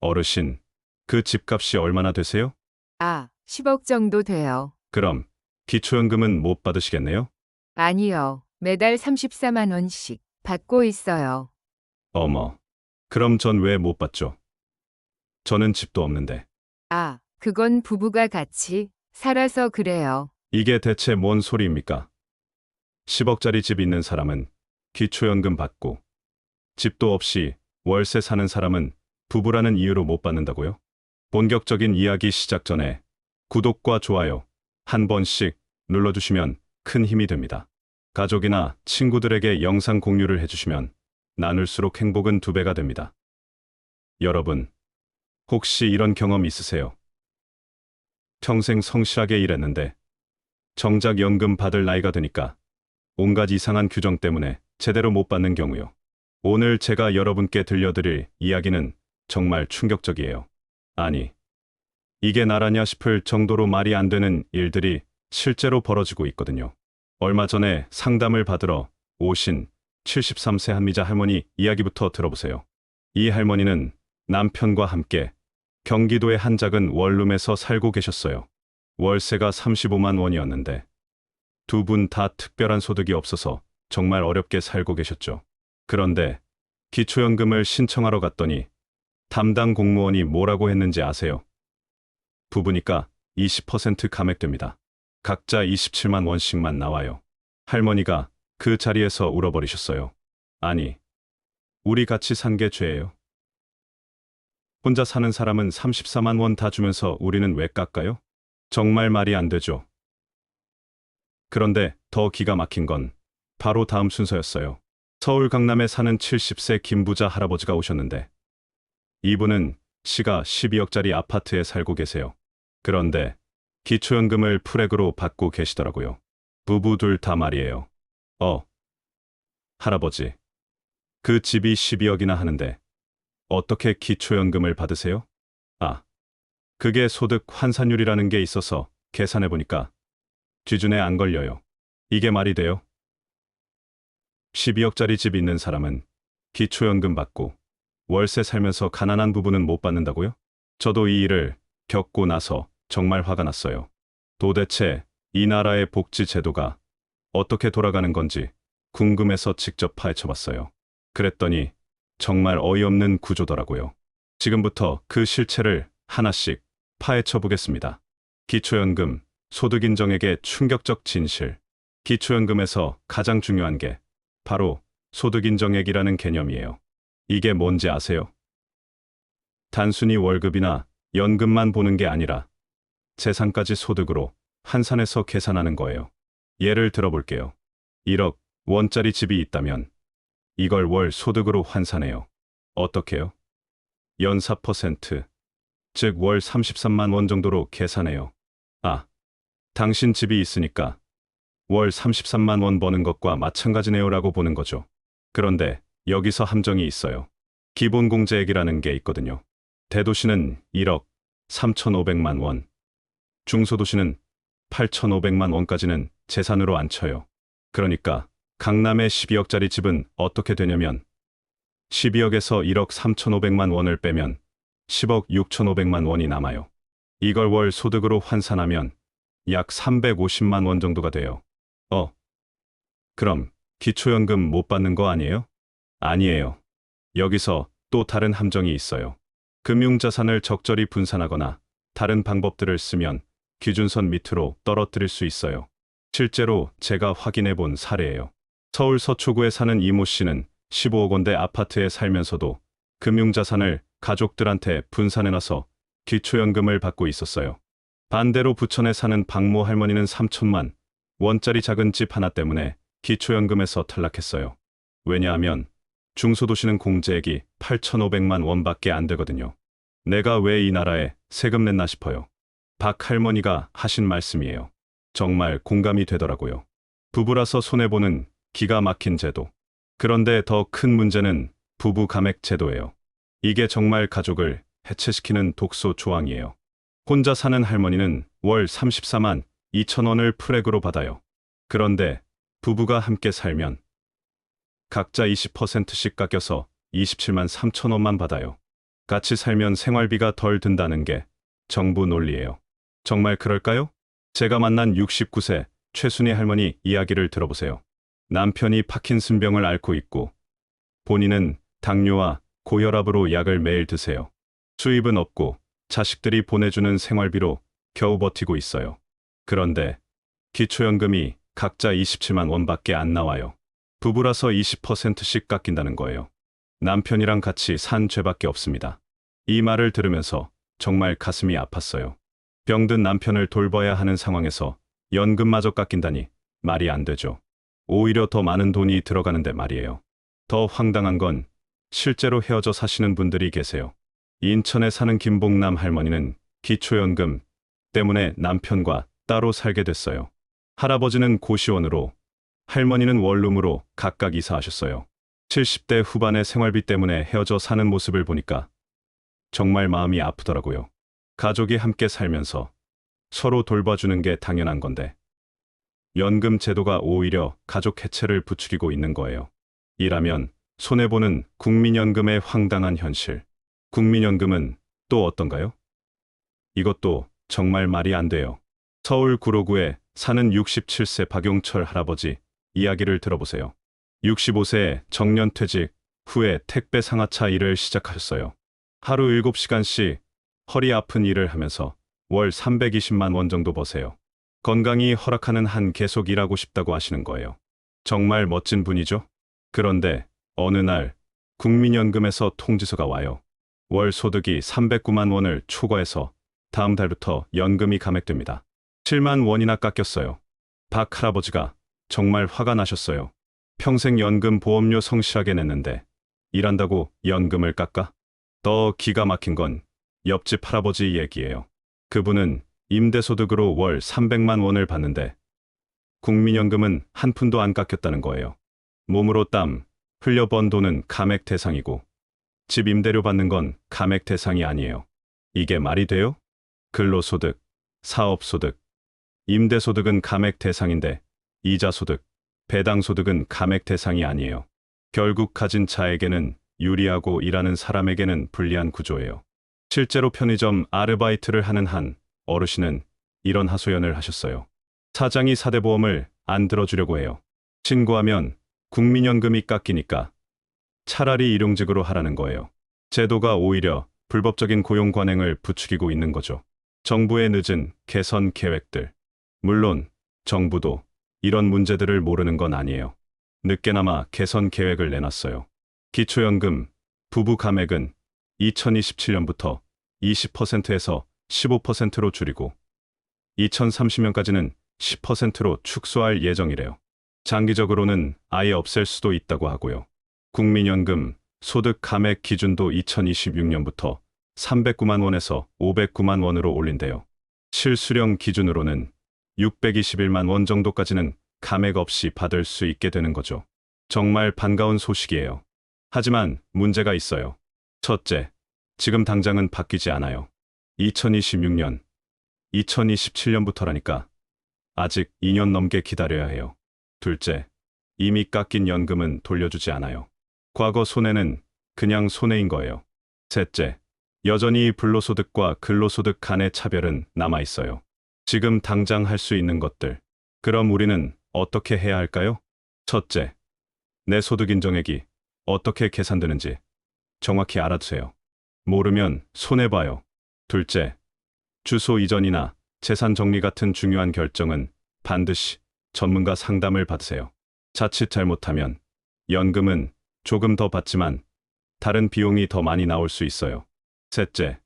어르신, 그 집값이 얼마나 되세요? 10억 정도 돼요. 그럼 기초연금은 못 받으시겠네요? 아니요. 매달 34만 원씩 받고 있어요. 어머, 그럼 전 왜 못 받죠? 저는 집도 없는데. 그건 부부가 같이 살아서 그래요. 이게 대체 뭔 소리입니까? 10억짜리 집 있는 사람은 기초연금 받고 집도 없이 월세 사는 사람은 부부라는 이유로 못 받는다고요? 본격적인 이야기 시작 전에 구독과 좋아요 한 번씩 눌러주시면 큰 힘이 됩니다. 가족이나 친구들에게 영상 공유를 해주시면 나눌수록 행복은 2배가 됩니다. 여러분, 혹시 이런 경험 있으세요? 평생 성실하게 일했는데 정작 연금 받을 나이가 되니까 온갖 이상한 규정 때문에 제대로 못 받는 경우요. 오늘 제가 여러분께 들려드릴 이야기는 정말 충격적이에요. 아니, 이게 나라냐 싶을 정도로 말이 안 되는 일들이 실제로 벌어지고 있거든요. 얼마 전에 상담을 받으러 오신 73세 한미자 할머니 이야기부터 들어보세요. 이 할머니는 남편과 함께 경기도의 한 작은 원룸에서 살고 계셨어요. 월세가 35만 원이었는데 두 분 다 특별한 소득이 없어서 정말 어렵게 살고 계셨죠. 그런데 기초연금을 신청하러 갔더니 담당 공무원이 뭐라고 했는지 아세요? 부부니까 20% 감액됩니다. 각자 27만 원씩만 나와요. 할머니가 그 자리에서 울어버리셨어요. 아니, 우리 같이 산 게 죄예요. 혼자 사는 사람은 34만 원 다 주면서 우리는 왜 깎아요? 정말 말이 안 되죠. 그런데 더 기가 막힌 건 바로 다음 순서였어요. 서울 강남에 사는 70세 김부자 할아버지가 오셨는데 이분은 시가 12억짜리 아파트에 살고 계세요. 그런데 기초연금을 풀액으로 받고 계시더라고요. 부부 둘 다 말이에요. 할아버지, 그 집이 12억이나 하는데 어떻게 기초연금을 받으세요? 그게 소득 환산율이라는 게 있어서 계산해보니까 기준에 안 걸려요. 이게 말이 돼요? 12억짜리 집 있는 사람은 기초연금 받고 월세 살면서 가난한 부부는 못 받는다고요? 저도 이 일을 겪고 나서 정말 화가 났어요. 도대체 이 나라의 복지 제도가 어떻게 돌아가는 건지 궁금해서 직접 파헤쳐봤어요. 그랬더니 정말 어이없는 구조더라고요. 지금부터 그 실체를 하나씩 파헤쳐 보겠습니다. 기초연금, 소득인정액의 충격적 진실. 기초연금에서 가장 중요한 게 바로 소득인정액이라는 개념이에요. 이게 뭔지 아세요? 단순히 월급이나 연금만 보는 게 아니라 재산까지 소득으로 환산해서 계산하는 거예요. 예를 들어볼게요. 1억 원짜리 집이 있다면 이걸 월 소득으로 환산해요. 어떻게요? 연 4%, 즉 월 33만 원 정도로 계산해요. 당신 집이 있으니까 월 33만 원 버는 것과 마찬가지네요라고 보는 거죠. 그런데 여기서 함정이 있어요. 기본공제액이라는 게 있거든요. 대도시는 1억 3,500만 원, 중소도시는 8,500만 원까지는 재산으로 안 쳐요. 그러니까 강남의 12억짜리 집은 어떻게 되냐면 12억에서 1억 3,500만 원을 빼면 10억 6,500만 원이 남아요. 이걸 월 소득으로 환산하면 약 350만 원 정도가 돼요. 그럼 기초연금 못 받는 거 아니에요? 아니에요. 여기서 또 다른 함정이 있어요. 금융자산을 적절히 분산하거나 다른 방법들을 쓰면 기준선 밑으로 떨어뜨릴 수 있어요. 실제로 제가 확인해 본 사례예요. 서울 서초구에 사는 이모 씨는 15억 원대 아파트에 살면서도 금융자산을 가족들한테 분산해놔서 기초연금을 받고 있었어요. 반대로 부천에 사는 박모 할머니는 3천만 원짜리 작은 집 하나 때문에 기초연금에서 탈락했어요. 왜냐하면 중소도시는 공제액이 8,500만 원밖에 안 되거든요. 내가 왜 이 나라에 세금 냈나 싶어요. 박 할머니가 하신 말씀이에요. 정말 공감이 되더라고요. 부부라서 손해보는 기가 막힌 제도. 그런데 더 큰 문제는 부부 감액 제도예요. 이게 정말 가족을 해체시키는 독소 조항이에요. 혼자 사는 할머니는 월 34만 2천 원을 풀액으로 받아요. 그런데 부부가 함께 살면 각자 20%씩 깎여서 27만 3천 원만 받아요. 같이 살면 생활비가 덜 든다는 게 정부 논리예요. 정말 그럴까요? 제가 만난 69세 최순희 할머니 이야기를 들어보세요. 남편이 파킨슨병을 앓고 있고 본인은 당뇨와 고혈압으로 약을 매일 드세요. 수입은 없고 자식들이 보내주는 생활비로 겨우 버티고 있어요. 그런데 기초연금이 각자 27만 원밖에 안 나와요. 부부라서 20%씩 깎인다는 거예요. 남편이랑 같이 산 죄밖에 없습니다. 이 말을 들으면서 정말 가슴이 아팠어요. 병든 남편을 돌봐야 하는 상황에서 연금마저 깎인다니 말이 안 되죠. 오히려 더 많은 돈이 들어가는데 말이에요. 더 황당한 건 실제로 헤어져 사시는 분들이 계세요. 인천에 사는 김봉남 할머니는 기초연금 때문에 남편과 따로 살게 됐어요. 할아버지는 고시원으로, 할머니는 원룸으로 각각 이사하셨어요. 70대 후반의 생활비 때문에 헤어져 사는 모습을 보니까 정말 마음이 아프더라고요. 가족이 함께 살면서 서로 돌봐주는 게 당연한 건데 연금 제도가 오히려 가족 해체를 부추기고 있는 거예요. 이라면 손해보는 국민연금의 황당한 현실. 국민연금은 또 어떤가요? 이것도 정말 말이 안 돼요. 서울 구로구에 사는 67세 박용철 할아버지 이야기를 들어보세요. 65세에 정년퇴직 후에 택배 상하차 일을 시작하셨어요. 하루 7시간씩 허리 아픈 일을 하면서 월 320만 원 정도 버세요. 건강이 허락하는 한 계속 일하고 싶다고 하시는 거예요. 정말 멋진 분이죠? 그런데 어느 날 국민연금에서 통지서가 와요. 월 소득이 309만 원을 초과해서 다음 달부터 연금이 감액됩니다. 7만 원이나 깎였어요. 박 할아버지가 정말 화가 나셨어요. 평생 연금 보험료 성실하게 냈는데 일한다고 연금을 깎아? 더 기가 막힌 건 옆집 할아버지 얘기예요. 그분은 임대소득으로 월 300만 원을 받는데 국민연금은 한 푼도 안 깎였다는 거예요. 몸으로 땀 흘려 번 돈은 감액 대상이고 집 임대료 받는 건 감액 대상이 아니에요. 이게 말이 돼요? 근로소득, 사업소득, 임대소득은 감액 대상인데 이자소득, 배당소득은 감액 대상이 아니에요. 결국 가진 자에게는 유리하고 일하는 사람에게는 불리한 구조예요. 실제로 편의점 아르바이트를 하는 한 어르신은 이런 하소연을 하셨어요. 사장이 사대보험을 안 들어주려고 해요. 신고하면 국민연금이 깎이니까 차라리 일용직으로 하라는 거예요. 제도가 오히려 불법적인 고용 관행을 부추기고 있는 거죠. 정부의 늦은 개선 계획들. 물론 정부도 이런 문제들을 모르는 건 아니에요. 늦게나마 개선 계획을 내놨어요. 기초연금 부부 감액은 2027년부터 20%에서 15%로 줄이고 2030년까지는 10%로 축소할 예정이래요. 장기적으로는 아예 없앨 수도 있다고 하고요. 국민연금 소득 감액 기준도 2026년부터 309만 원에서 509만 원으로 올린대요. 실수령 기준으로는 621만 원 정도까지는 감액 없이 받을 수 있게 되는 거죠. 정말 반가운 소식이에요. 하지만 문제가 있어요. 첫째, 지금 당장은 바뀌지 않아요. 2026년, 2027년부터라니까 아직 2년 넘게 기다려야 해요. 둘째, 이미 깎인 연금은 돌려주지 않아요. 과거 손해는 그냥 손해인 거예요. 셋째, 여전히 불로소득과 근로소득 간의 차별은 남아있어요. 지금 당장 할 수 있는 것들. 그럼 우리는 어떻게 해야 할까요? 첫째, 내 소득 인정액이 어떻게 계산되는지 정확히 알아두세요. 모르면 손해봐요. 둘째, 주소 이전이나 재산 정리 같은 중요한 결정은 반드시 전문가 상담을 받으세요. 자칫 잘못하면 연금은 조금 더 받지만 다른 비용이 더 많이 나올 수 있어요. 셋째,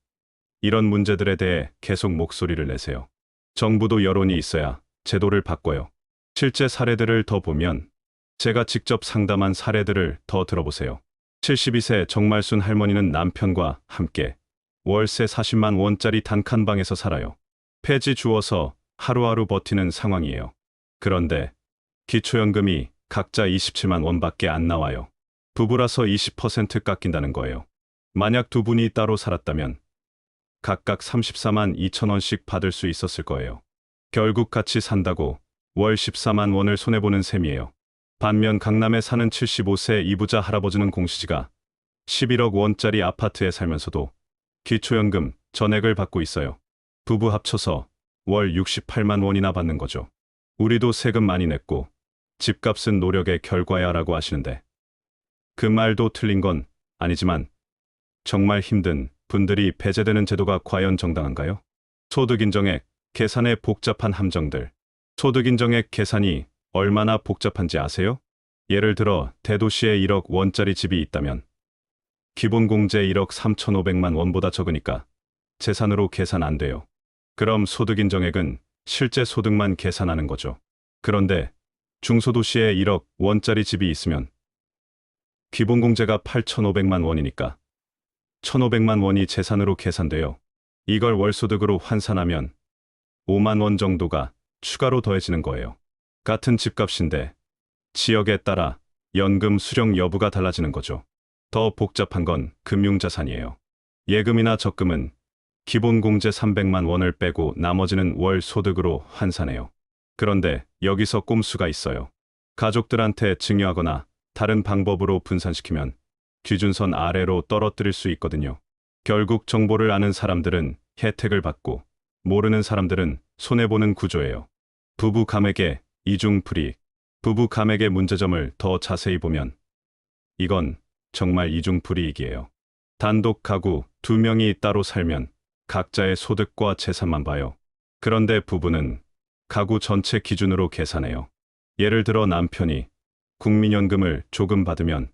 이런 문제들에 대해 계속 목소리를 내세요. 정부도 여론이 있어야 제도를 바꿔요. 실제 사례들을 더 보면 제가 직접 상담한 사례들을 더 들어보세요. 72세 정말순 할머니는 남편과 함께 월세 40만 원짜리 단칸방에서 살아요. 폐지 주어서 하루하루 버티는 상황이에요. 그런데 기초연금이 각자 27만 원밖에 안 나와요. 부부라서 20% 깎인다는 거예요. 만약 두 분이 따로 살았다면 각각 34만 2천 원씩 받을 수 있었을 거예요. 결국 같이 산다고 월 14만 원을 손해보는 셈이에요. 반면 강남에 사는 75세 이부자 할아버지는 공시지가 11억 원짜리 아파트에 살면서도 기초연금 전액을 받고 있어요. 부부 합쳐서 월 68만 원이나 받는 거죠. 우리도 세금 많이 냈고 집값은 노력의 결과야라고 하시는데 그 말도 틀린 건 아니지만 정말 힘든 분들이 배제되는 제도가 과연 정당한가요? 소득인정액 계산의 복잡한 함정들. 소득인정액 계산이 얼마나 복잡한지 아세요? 예를 들어 대도시에 1억 원짜리 집이 있다면 기본공제 1억 3,500만 원보다 적으니까 재산으로 계산 안 돼요. 그럼 소득인정액은 실제 소득만 계산하는 거죠. 그런데 중소도시에 1억 원짜리 집이 있으면 기본공제가 8,500만 원이니까 1,500만 원이 재산으로 계산돼요. 이걸 월소득으로 환산하면 5만 원 정도가 추가로 더해지는 거예요. 같은 집값인데 지역에 따라 연금 수령 여부가 달라지는 거죠. 더 복잡한 건 금융자산이에요. 예금이나 적금은 기본공제 300만 원을 빼고 나머지는 월 소득으로 환산해요. 그런데 여기서 꼼수가 있어요. 가족들한테 증여하거나 다른 방법으로 분산시키면 기준선 아래로 떨어뜨릴 수 있거든요. 결국 정보를 아는 사람들은 혜택을 받고 모르는 사람들은 손해보는 구조예요. 부부 감액의 이중불이익. 부부 감액의 문제점을 더 자세히 보면 이건 정말 이중불이익이에요. 단독 가구 2명이 따로 살면 각자의 소득과 재산만 봐요. 그런데 부부는 가구 전체 기준으로 계산해요. 예를 들어 남편이 국민연금을 조금 받으면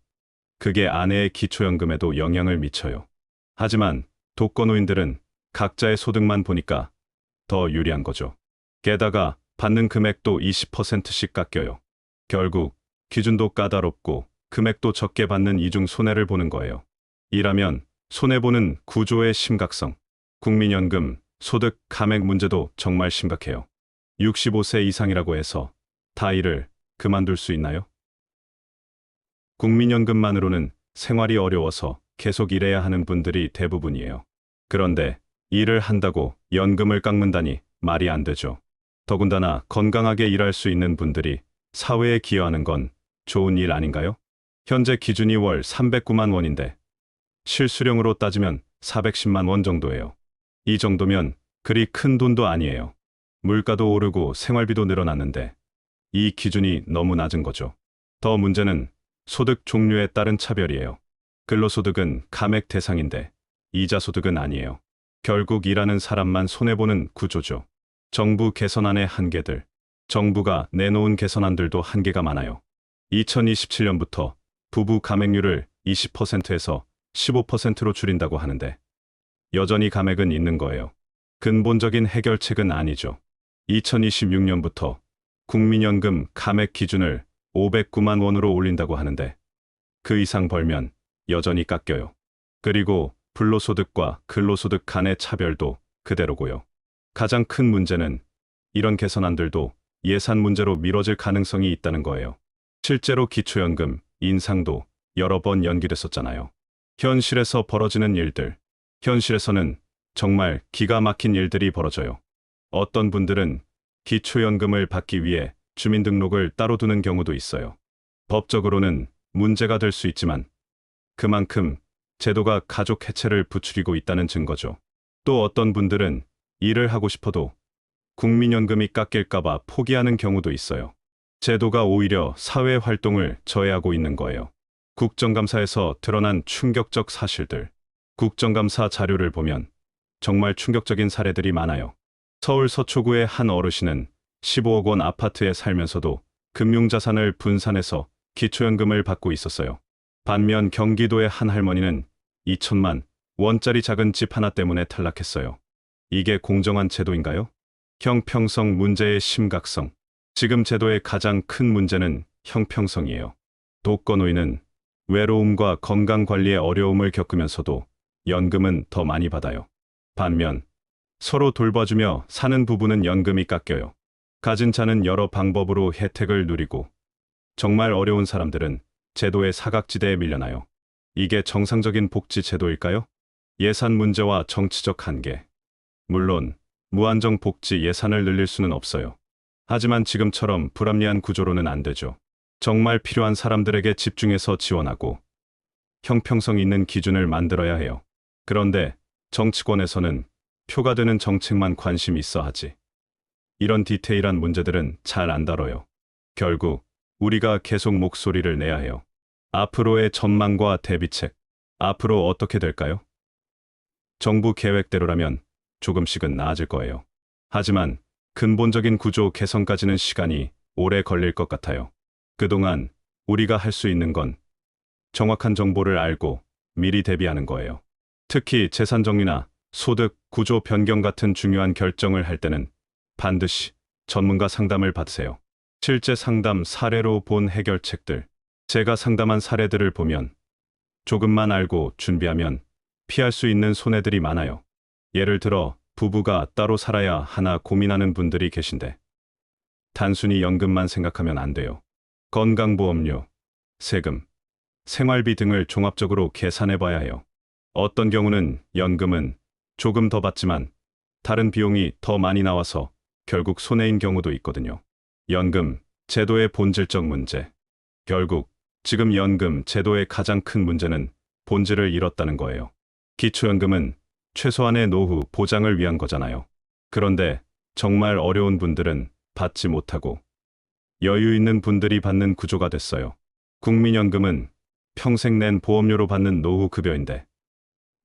그게 아내의 기초연금에도 영향을 미쳐요. 하지만 독거노인들은 각자의 소득만 보니까 더 유리한 거죠. 게다가 받는 금액도 20%씩 깎여요. 결국 기준도 까다롭고 금액도 적게 받는 이중 손해를 보는 거예요. 이라면 손해보는 구조의 심각성. 국민연금, 소득, 감액 문제도 정말 심각해요. 65세 이상이라고 해서 다 일을 그만둘 수 있나요? 국민연금만으로는 생활이 어려워서 계속 일해야 하는 분들이 대부분이에요. 그런데 일을 한다고 연금을 깎는다니 말이 안 되죠. 더군다나 건강하게 일할 수 있는 분들이 사회에 기여하는 건 좋은 일 아닌가요? 현재 기준이 월 309만 원인데 실수령으로 따지면 410만 원 정도예요. 이 정도면 그리 큰 돈도 아니에요. 물가도 오르고 생활비도 늘어났는데 이 기준이 너무 낮은 거죠. 더 문제는 소득 종류에 따른 차별이에요. 근로소득은 감액 대상인데 이자소득은 아니에요. 결국 일하는 사람만 손해보는 구조죠. 정부 개선안의 한계들. 정부가 내놓은 개선안들도 한계가 많아요. 2027년부터 부부 감액률을 20%에서 15%로 줄인다고 하는데 여전히 감액은 있는 거예요. 근본적인 해결책은 아니죠. 2026년부터 국민연금 감액 기준을 509만 원으로 올린다고 하는데 그 이상 벌면 여전히 깎여요. 그리고 불로소득과 근로소득 간의 차별도 그대로고요. 가장 큰 문제는 이런 개선안들도 예산 문제로 미뤄질 가능성이 있다는 거예요. 실제로 기초연금 인상도 여러 번 연기됐었잖아요. 현실에서 벌어지는 일들. 현실에서는 정말 기가 막힌 일들이 벌어져요. 어떤 분들은 기초연금을 받기 위해 주민등록을 따로 두는 경우도 있어요. 법적으로는 문제가 될 수 있지만 그만큼 제도가 가족 해체를 부추기고 있다는 증거죠. 또 어떤 분들은 일을 하고 싶어도 국민연금이 깎일까봐 포기하는 경우도 있어요. 제도가 오히려 사회 활동을 저해하고 있는 거예요. 국정감사에서 드러난 충격적 사실들. 국정감사 자료를 보면 정말 충격적인 사례들이 많아요. 서울 서초구의 한 어르신은 15억 원 아파트에 살면서도 금융자산을 분산해서 기초연금을 받고 있었어요. 반면 경기도의 한 할머니는 2천만 원짜리 작은 집 하나 때문에 탈락했어요. 이게 공정한 제도인가요? 형평성 문제의 심각성. 지금 제도의 가장 큰 문제는 형평성이에요. 독거노인은 외로움과 건강관리에 어려움을 겪으면서도 연금은 더 많이 받아요. 반면 서로 돌봐주며 사는 부부는 연금이 깎여요. 가진 자는 여러 방법으로 혜택을 누리고 정말 어려운 사람들은 제도의 사각지대에 밀려나요. 이게 정상적인 복지 제도일까요? 예산 문제와 정치적 한계. 물론 무한정 복지 예산을 늘릴 수는 없어요. 하지만 지금처럼 불합리한 구조로는 안 되죠. 정말 필요한 사람들에게 집중해서 지원하고 형평성 있는 기준을 만들어야 해요. 그런데 정치권에서는 표가 되는 정책만 관심 있어 하지. 이런 디테일한 문제들은 잘 안 다뤄요. 결국 우리가 계속 목소리를 내야 해요. 앞으로의 전망과 대비책. 앞으로 어떻게 될까요? 정부 계획대로라면 조금씩은 나아질 거예요. 하지만 근본적인 구조 개선까지는 시간이 오래 걸릴 것 같아요. 그동안 우리가 할 수 있는 건 정확한 정보를 알고 미리 대비하는 거예요. 특히 재산 정리나 소득 구조 변경 같은 중요한 결정을 할 때는 반드시 전문가 상담을 받으세요. 실제 상담 사례로 본 해결책들. 제가 상담한 사례들을 보면 조금만 알고 준비하면 피할 수 있는 손해들이 많아요. 예를 들어 부부가 따로 살아야 하나 고민하는 분들이 계신데 단순히 연금만 생각하면 안 돼요. 건강보험료, 세금, 생활비 등을 종합적으로 계산해 봐야 해요. 어떤 경우는 연금은 조금 더 받지만 다른 비용이 더 많이 나와서 결국 손해인 경우도 있거든요. 연금 제도의 본질적 문제. 결국 지금 연금 제도의 가장 큰 문제는 본질을 잃었다는 거예요. 기초연금은 최소한의 노후 보장을 위한 거잖아요. 그런데 정말 어려운 분들은 받지 못하고 여유 있는 분들이 받는 구조가 됐어요. 국민연금은 평생 낸 보험료로 받는 노후 급여인데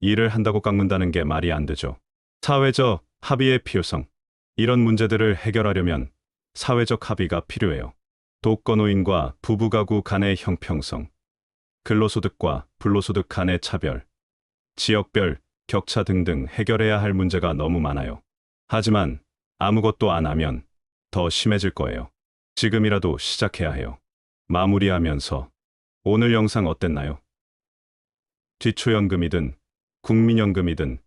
일을 한다고 깎는다는 게 말이 안 되죠. 사회적 합의의 필요성. 이런 문제들을 해결하려면 사회적 합의가 필요해요. 독거노인과 부부가구 간의 형평성, 근로소득과 불로소득 간의 차별, 지역별 격차 등등 해결해야 할 문제가 너무 많아요. 하지만 아무것도 안 하면 더 심해질 거예요. 지금이라도 시작해야 해요. 마무리하면서 오늘 영상 어땠나요? 기초연금이든 국민연금이든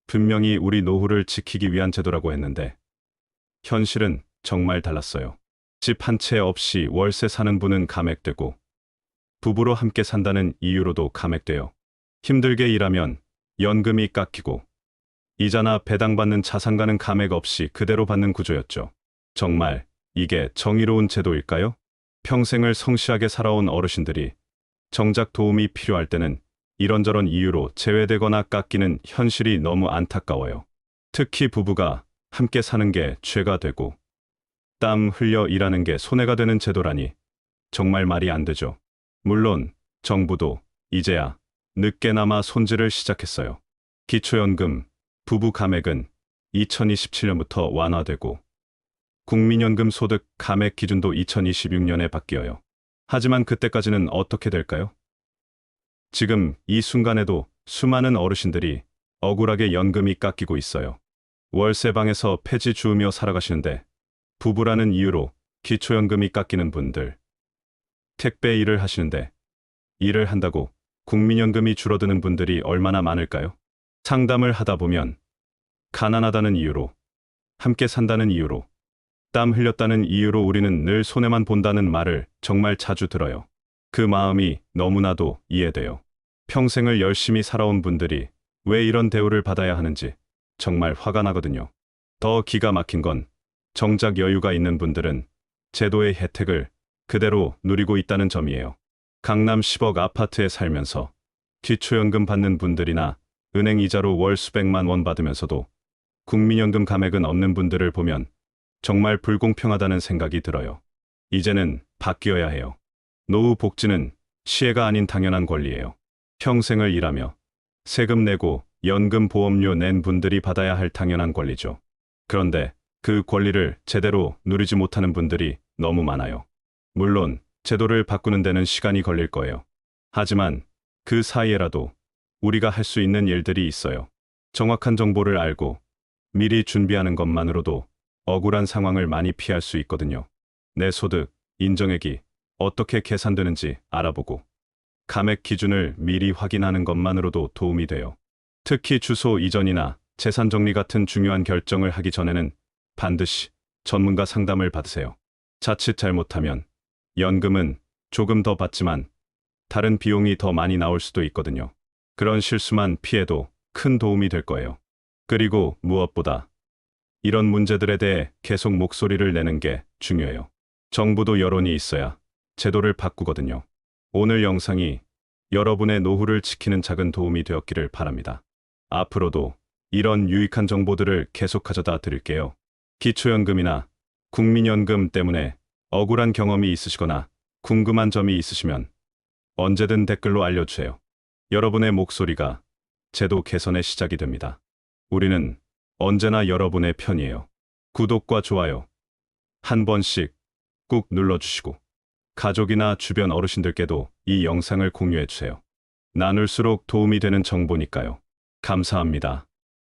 분명히 우리 노후를 지키기 위한 제도라고 했는데 현실은 정말 달랐어요. 집 한 채 없이 월세 사는 분은 감액되고 부부로 함께 산다는 이유로도 감액돼요. 힘들게 일하면 연금이 깎이고 이자나 배당받는 자산가는 감액 없이 그대로 받는 구조였죠. 정말 이게 정의로운 제도일까요? 평생을 성실하게 살아온 어르신들이 정작 도움이 필요할 때는 이런저런 이유로 제외되거나 깎이는 현실이 너무 안타까워요. 특히 부부가 함께 사는 게 죄가 되고 땀 흘려 일하는 게 손해가 되는 제도라니 정말 말이 안 되죠. 물론 정부도 이제야 늦게나마 손질을 시작했어요. 기초연금, 부부 감액은 2027년부터 완화되고 국민연금 소득 감액 기준도 2026년에 바뀌어요. 하지만 그때까지는 어떻게 될까요? 지금 이 순간에도 수많은 어르신들이 억울하게 연금이 깎이고 있어요. 월세방에서 폐지 주우며 살아가시는데 부부라는 이유로 기초연금이 깎이는 분들, 택배 일을 하시는데 일을 한다고 국민연금이 줄어드는 분들이 얼마나 많을까요? 상담을 하다 보면 가난하다는 이유로, 함께 산다는 이유로, 땀 흘렸다는 이유로 우리는 늘 손해만 본다는 말을 정말 자주 들어요. 그 마음이 너무나도 이해돼요. 평생을 열심히 살아온 분들이 왜 이런 대우를 받아야 하는지 정말 화가 나거든요. 더 기가 막힌 건 정작 여유가 있는 분들은 제도의 혜택을 그대로 누리고 있다는 점이에요. 강남 10억 아파트에 살면서 기초연금 받는 분들이나 은행 이자로 월 수백만 원 받으면서도 국민연금 감액은 없는 분들을 보면 정말 불공평하다는 생각이 들어요. 이제는 바뀌어야 해요. 노후 복지는 시혜가 아닌 당연한 권리예요. 평생을 일하며 세금 내고 연금 보험료 낸 분들이 받아야 할 당연한 권리죠. 그런데 그 권리를 제대로 누리지 못하는 분들이 너무 많아요. 물론 제도를 바꾸는 데는 시간이 걸릴 거예요. 하지만 그 사이에라도 우리가 할 수 있는 일들이 있어요. 정확한 정보를 알고 미리 준비하는 것만으로도 억울한 상황을 많이 피할 수 있거든요. 내 소득, 인정액이 어떻게 계산되는지 알아보고 감액 기준을 미리 확인하는 것만으로도 도움이 돼요. 특히 주소 이전이나 재산 정리 같은 중요한 결정을 하기 전에는 반드시 전문가 상담을 받으세요. 자칫 잘못하면 연금은 조금 더 받지만 다른 비용이 더 많이 나올 수도 있거든요. 그런 실수만 피해도 큰 도움이 될 거예요. 그리고 무엇보다 이런 문제들에 대해 계속 목소리를 내는 게 중요해요. 정부도 여론이 있어야 제도를 바꾸거든요. 오늘 영상이 여러분의 노후를 지키는 작은 도움이 되었기를 바랍니다. 앞으로도 이런 유익한 정보들을 계속 가져다 드릴게요. 기초연금이나 국민연금 때문에 억울한 경험이 있으시거나 궁금한 점이 있으시면 언제든 댓글로 알려주세요. 여러분의 목소리가 제도 개선의 시작이 됩니다. 우리는 언제나 여러분의 편이에요. 구독과 좋아요 한 번씩 꾹 눌러주시고 가족이나 주변 어르신들께도 이 영상을 공유해주세요. 나눌수록 도움이 되는 정보니까요. 감사합니다.